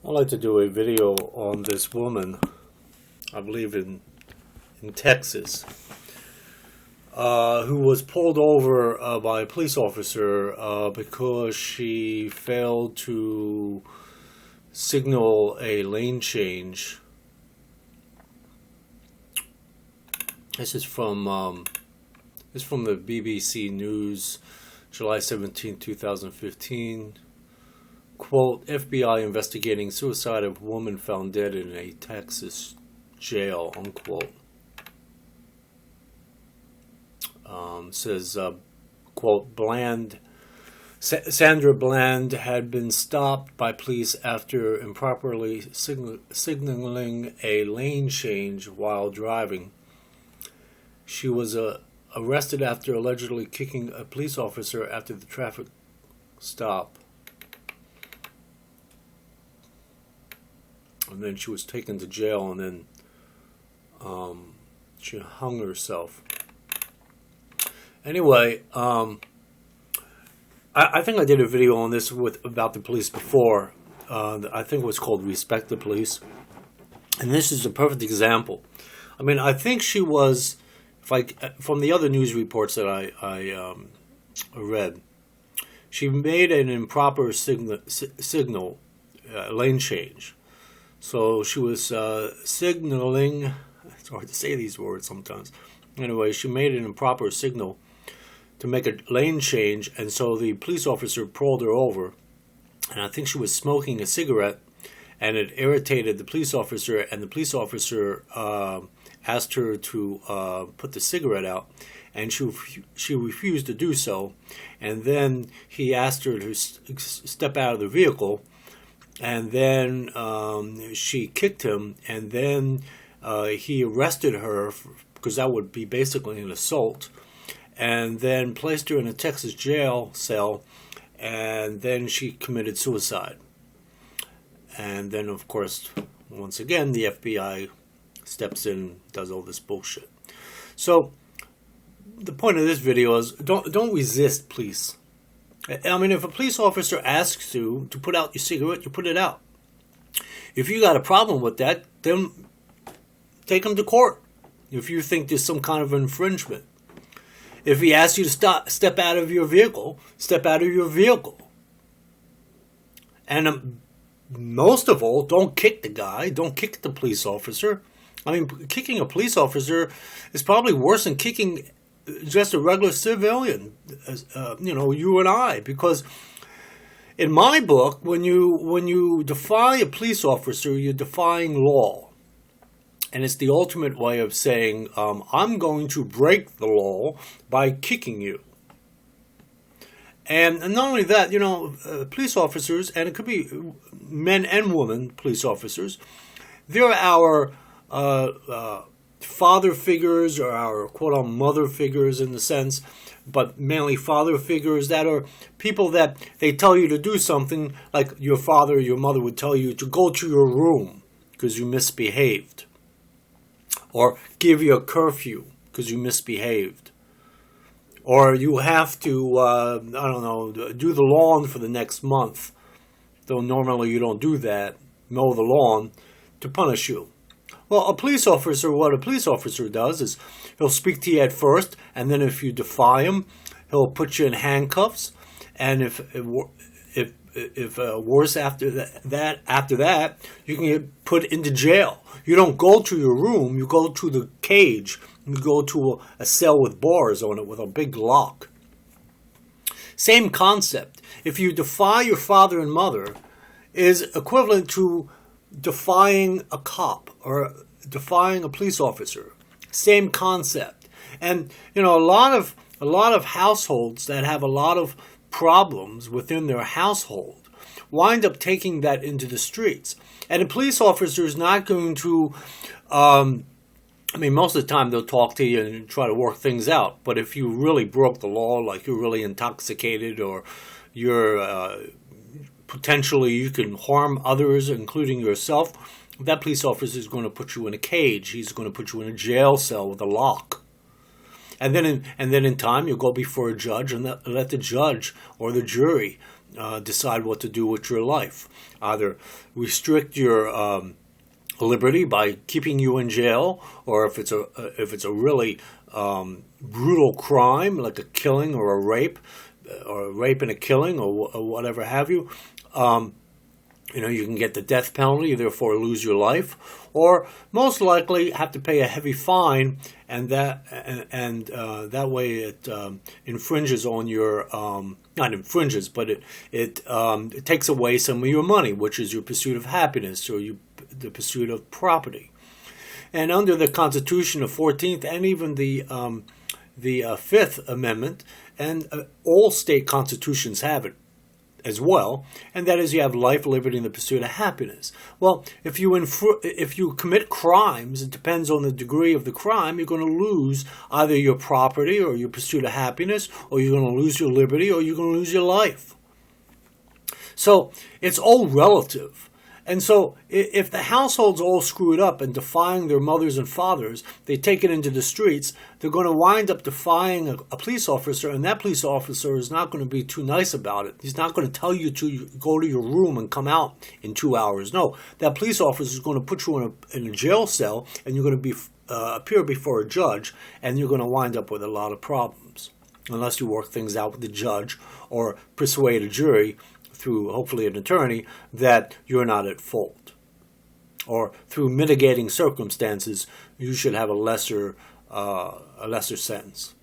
I'd like to do a video on this woman, I believe in Texas, who was pulled over by a police officer because she failed to signal a lane change. This is from the BBC News, July 17, 2015. Quote, FBI investigating suicide of woman found dead in a Texas jail, unquote. Says, quote, Sandra Bland had been stopped by police after improperly signaling a lane change while driving. She was arrested after allegedly kicking a police officer after the traffic stop. And then she was taken to jail, and then she hung herself. Anyway, I think I did a video on this about the police before. I think it was called Respect the Police. And this is a perfect example. I mean, I think she was, from the other news reports that I read, she made an improper signal lane change. So she was signaling, it's hard to say these words sometimes. Anyway, she made an improper signal to make a lane change, and so the police officer pulled her over. And I think she was smoking a cigarette, and it irritated the police officer, and the police officer asked her to put the cigarette out, and she refused to do so. And then he asked her to step out of the vehicle. And then she kicked him, and then he arrested her because that would be basically an assault, and then placed her in a Texas jail cell, and then she committed suicide. And then, of course, once again, the FBI steps in, does all this bullshit. So the point of this video is don't resist, please. I mean, if a police officer asks you to put out your cigarette, you put it out. If you got a problem with that, then take him to court. If you think there's some kind of infringement. If he asks you to step out of your vehicle, step out of your vehicle. And most of all, don't kick the guy. Don't kick the police officer. I mean, kicking a police officer is probably worse than kicking just a regular civilian, you and I, because in my book, when you defy a police officer, you're defying law, and it's the ultimate way of saying I'm going to break the law by kicking you. And not only that, police officers, and it could be men and women police officers, they're our father figures, or our quote-unquote mother figures in the sense, but mainly father figures that are people that they tell you to do something, like your father or your mother would tell you to go to your room because you misbehaved, or give you a curfew because you misbehaved, or you have to, do the lawn for the next month, though normally you don't do that, mow the lawn, to punish you. Well, what a police officer does is he'll speak to you at first, and then if you defy him, he'll put you in handcuffs. And if worse after that, you can get put into jail. You don't go to your room; you go to the cage. You go to a cell with bars on it with a big lock. Same concept. If you defy your father and mother, is equivalent to defying a cop or defying a police officer. Same concept. And a lot of households that have a lot of problems within their household wind up taking that into the streets. And a police officer is not going to most of the time they'll talk to you and try to work things out. But if you really broke the law, like you're really intoxicated, or you're potentially you can harm others, including yourself, that police officer is going to put you in a cage. He's going to put you in a jail cell with a lock. And then in time, you'll go before a judge and let the judge or the jury decide what to do with your life. Either restrict your liberty by keeping you in jail, or if it's a really brutal crime like a killing or a rape and a killing or whatever have you, you can get the death penalty, therefore lose your life, or most likely have to pay a heavy fine, and that way it infringes on your not infringes, but it takes away some of your money, which is your pursuit of happiness or the pursuit of property. And under the Constitution, the 14th, and even the Fifth Amendment, and all state constitutions have it as well, and that is you have life, liberty, and the pursuit of happiness. Well, if you commit crimes, it depends on the degree of the crime, you're going to lose either your property or your pursuit of happiness, or you're going to lose your liberty, or you're going to lose your life. So it's all relative. And so if the household's all screwed up and defying their mothers and fathers, they take it into the streets, they're going to wind up defying a police officer, and that police officer is not going to be too nice about it. He's not going to tell you to go to your room and come out in 2 hours. No, that police officer is going to put you in a jail cell, and you're going to appear before a judge, and you're going to wind up with a lot of problems, unless you work things out with the judge or persuade a jury through hopefully an attorney that you're not at fault, or through mitigating circumstances you should have a lesser sentence.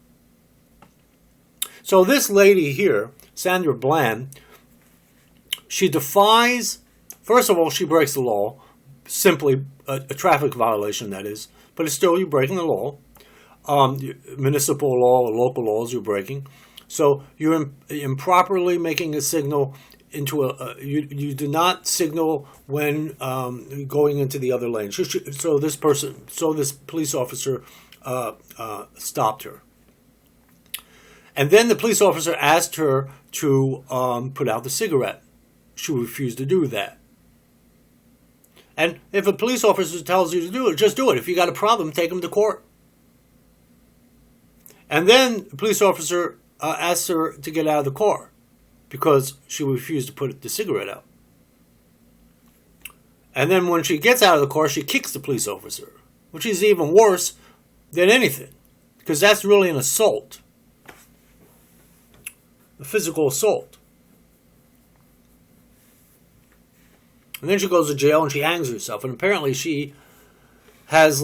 So this lady here, Sandra Bland, she defies. First of all, she breaks the law, simply a traffic violation, that is, but it's still, you're breaking the law. Municipal law or local laws you're breaking. So you're improperly making a signal into you do not signal when going into the other lane. So this police officer stopped her, and then the police officer asked her to put out the cigarette. She refused to do that. And if a police officer tells you to do it, just do it. If you got a problem, take him to court. And then the police officer asked her to get out of the car, because she refused to put the cigarette out. And then when she gets out of the car, she kicks the police officer, which is even worse than anything, because that's really an assault, a physical assault. And then she goes to jail and she hangs herself. And apparently she has,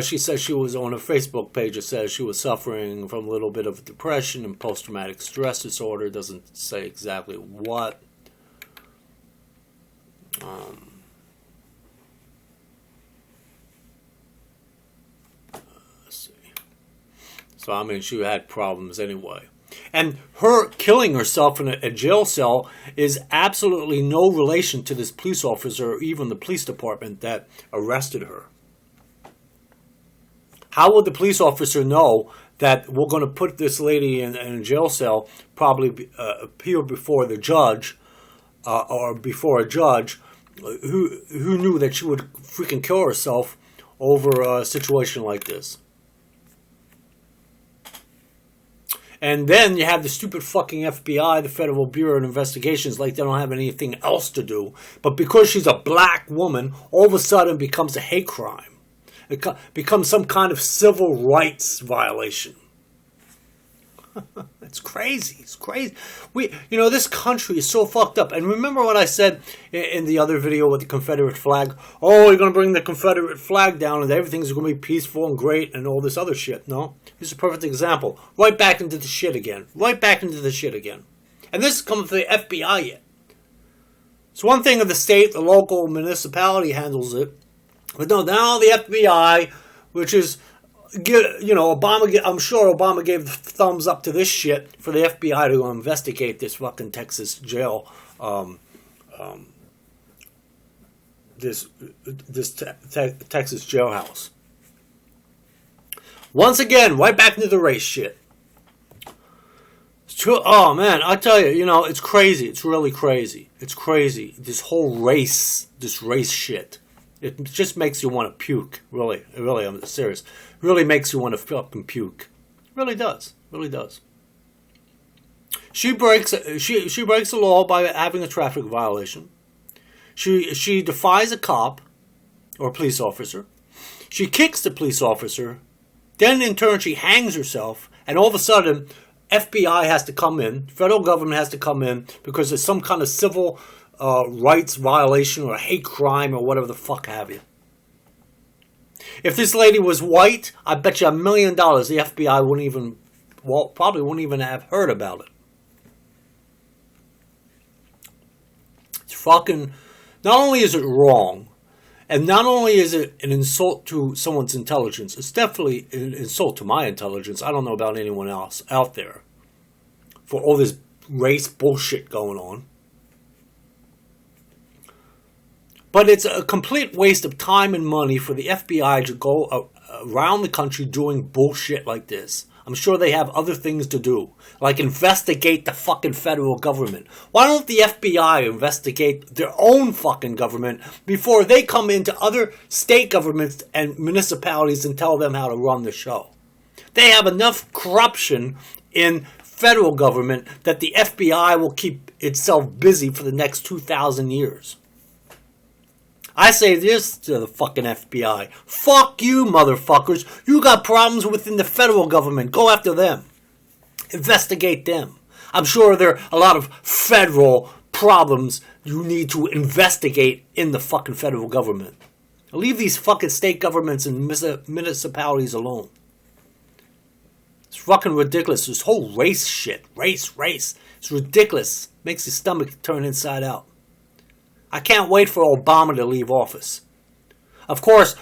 she says she was on her Facebook page, it says she was suffering from a little bit of depression and post-traumatic stress disorder. It doesn't say exactly what. Let's see. So, I mean, she had problems anyway. And her killing herself in a jail cell is absolutely no relation to this police officer or even the police department that arrested her. How would the police officer know that we're going to put this lady in a jail cell, probably appear before the judge or before a judge who knew that she would freaking kill herself over a situation like this? And then you have the stupid fucking FBI, the Federal Bureau of Investigations, like they don't have anything else to do. But because she's a black woman, all of a sudden it becomes a hate crime. It becomes some kind of civil rights violation. It's crazy. It's crazy. This country is so fucked up. And remember what I said in the other video with the Confederate flag? Oh, you're going to bring the Confederate flag down and everything's going to be peaceful and great and all this other shit. No. This is a perfect example. Right back into the shit again. Right back into the shit again. And this is coming from the FBI yet. It's one thing if the state, the local municipality handles it. But no, now the FBI, which is, Obama. I'm sure Obama gave the thumbs up to this shit for the FBI to go investigate this fucking Texas jail, this Texas jailhouse. Once again, right back into the race shit. It's true. Oh man, I tell you, it's crazy. It's really crazy. It's crazy. This whole race shit. It just makes you want to puke. Really, I'm serious. Really makes you want to fucking puke. Really does. Really does. She breaks the law by having a traffic violation. She defies a cop or a police officer. She kicks the police officer. Then in turn she hangs herself, and all of a sudden FBI has to come in, federal government has to come in because there's some kind of civil rights violation or a hate crime or whatever the fuck have you. If this lady was white, I bet you $1 million the FBI wouldn't even, well, probably wouldn't even have heard about it. It's fucking, not only is it wrong, and not only is it an insult to someone's intelligence, it's definitely an insult to my intelligence. I don't know about anyone else out there for all this race bullshit going on. But it's a complete waste of time and money for the FBI to go around the country doing bullshit like this. I'm sure they have other things to do, like investigate the fucking federal government. Why don't the FBI investigate their own fucking government before they come into other state governments and municipalities and tell them how to run the show? They have enough corruption in federal government that the FBI will keep itself busy for the next 2,000 years. I say this to the fucking FBI. Fuck you, motherfuckers. You got problems within the federal government. Go after them. Investigate them. I'm sure there are a lot of federal problems you need to investigate in the fucking federal government. Leave these fucking state governments and municipalities alone. It's fucking ridiculous. This whole race shit. Race. It's ridiculous. Makes your stomach turn inside out. I can't wait for Obama to leave office. Of course,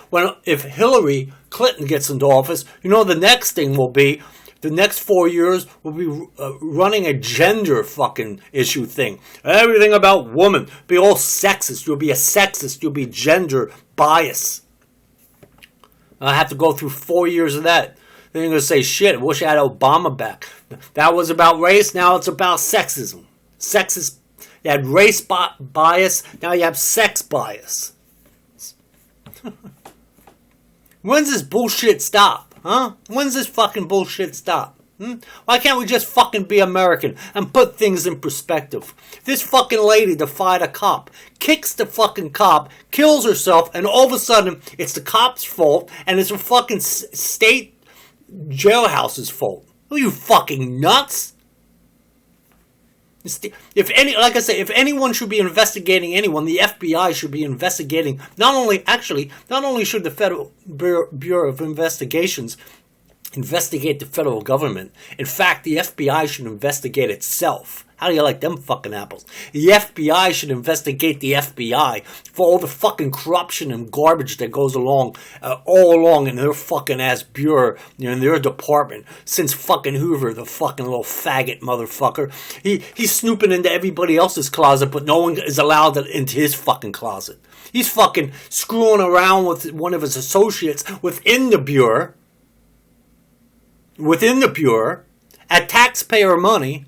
if Hillary Clinton gets into office, you know the next thing will be, the next 4 years will be running a gender fucking issue thing. Everything about women. Be all sexist. You'll be a sexist. You'll be gender bias. I have to go through 4 years of that. Then you're going to say, shit, I wish I had Obama back. That was about race, now it's about sexism. Sexist. You had race bias, now you have sex bias. When's this bullshit stop? Huh? When's this fucking bullshit stop? Why can't we just fucking be American and put things in perspective? This fucking lady defied a cop, kicks the fucking cop, kills herself, and all of a sudden it's the cop's fault and it's a fucking state jailhouse's fault. Are you fucking nuts? If anyone should be investigating anyone, the FBI should be investigating. Not only should the Federal Bureau of Investigations investigate the federal government. In fact, the FBI should investigate itself. How do you like them fucking apples? The FBI should investigate the FBI for all the fucking corruption and garbage that goes along, all along in their fucking ass bureau, in their department, since fucking Hoover, the fucking little faggot motherfucker. He's snooping into everybody else's closet, but no one is allowed into his fucking closet. He's fucking screwing around with one of his associates within the bureau, at taxpayer money.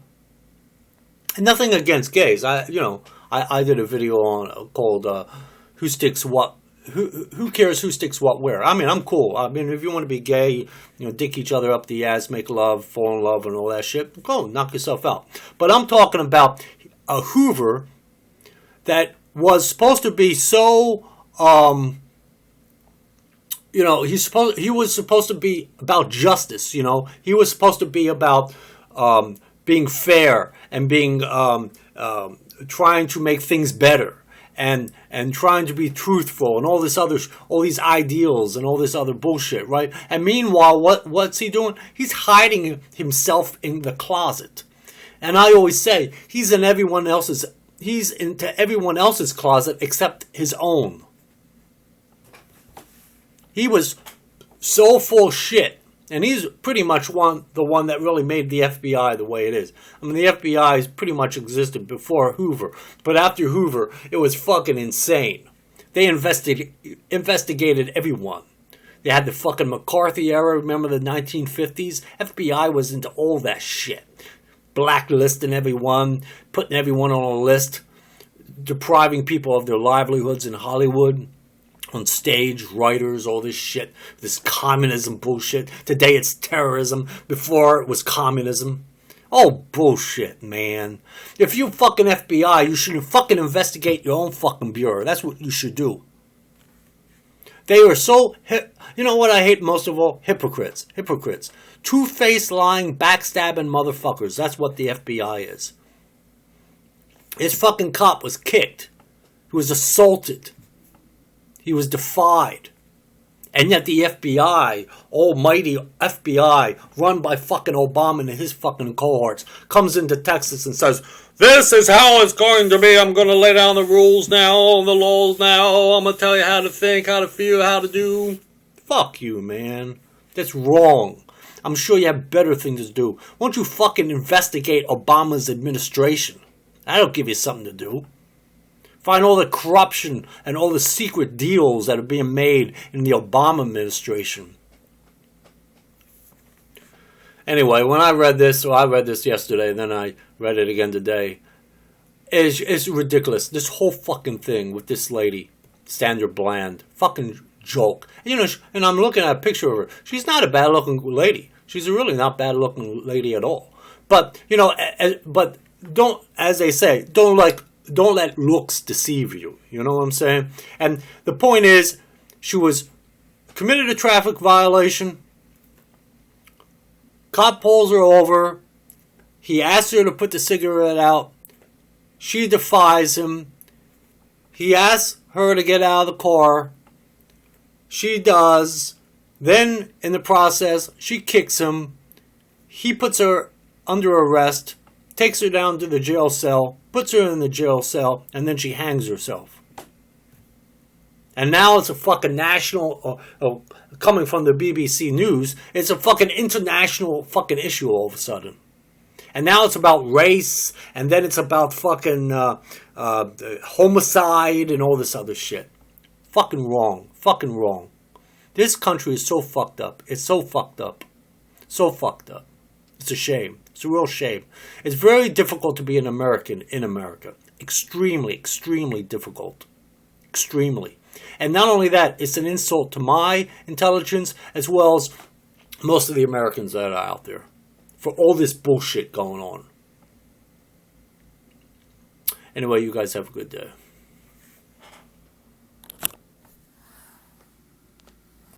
And nothing against gays. I did a video called "Who Sticks What." Who cares who sticks what where? I mean, I'm cool. I mean, if you want to be gay, dick each other up the ass, make love, fall in love, and all that shit, go knock yourself out. But I'm talking about a Hoover that was supposed to be so. He was supposed to be about justice. He was supposed to be about being fair and being trying to make things better and trying to be truthful and all these ideals and all this other bullshit, right? And meanwhile, what's he doing? He's hiding himself in the closet. And I always say he's into everyone else's closet except his own. He was so full shit. And he's pretty much the one that really made the FBI the way it is. I mean, the FBI has pretty much existed before Hoover. But after Hoover, it was fucking insane. They investigated everyone. They had the fucking McCarthy era, remember the 1950s? FBI was into all that shit. Blacklisting everyone, putting everyone on a list, depriving people of their livelihoods in Hollywood. On stage, writers, all this shit, this communism bullshit. Today it's terrorism. Before it was communism. Oh, bullshit, man. If you fucking FBI, you should fucking investigate your own fucking bureau. That's what you should do. They are so, you know what I hate most of all? Hypocrites. Hypocrites. Two-faced, lying, backstabbing motherfuckers. That's what the FBI is. This fucking cop was kicked. He was assaulted. He was defied. And yet the FBI, almighty FBI, run by fucking Obama and his fucking cohorts, comes into Texas and says, this is how it's going to be. I'm going to lay down the rules now, the laws now. I'm going to tell you how to think, how to feel, how to do. Fuck you, man. That's wrong. I'm sure you have better things to do. Won't you fucking investigate Obama's administration? That'll give you something to do. Find all the corruption and all the secret deals that are being made in the Obama administration. Anyway, when I read this yesterday, and then I read it again today, it's ridiculous. This whole fucking thing with this lady, Sandra Bland, fucking joke. You know, and I'm looking at a picture of her. She's not a bad-looking lady. She's a really not bad-looking lady at all. But, you know, but don't, as they say, don't let looks deceive you. You know what I'm saying? And the point is, she was committed a traffic violation. Cop pulls her over. He asks her to put the cigarette out. She defies him. He asks her to get out of the car. She does. Then, in the process, she kicks him. He puts her under arrest, takes her down to the jail cell, puts her in the jail cell, and then she hangs herself. And now it's a fucking national, coming from the BBC News, it's a fucking international fucking issue all of a sudden. And now it's about race, and then it's about fucking homicide and all this other shit. Fucking wrong. Fucking wrong. This country is so fucked up. It's so fucked up. So fucked up. It's a shame. It's a real shame. It's very difficult to be an American in America. Extremely, extremely difficult. Extremely. And not only that, it's an insult to my intelligence as well as most of the Americans that are out there for all this bullshit going on. Anyway, you guys have a good day.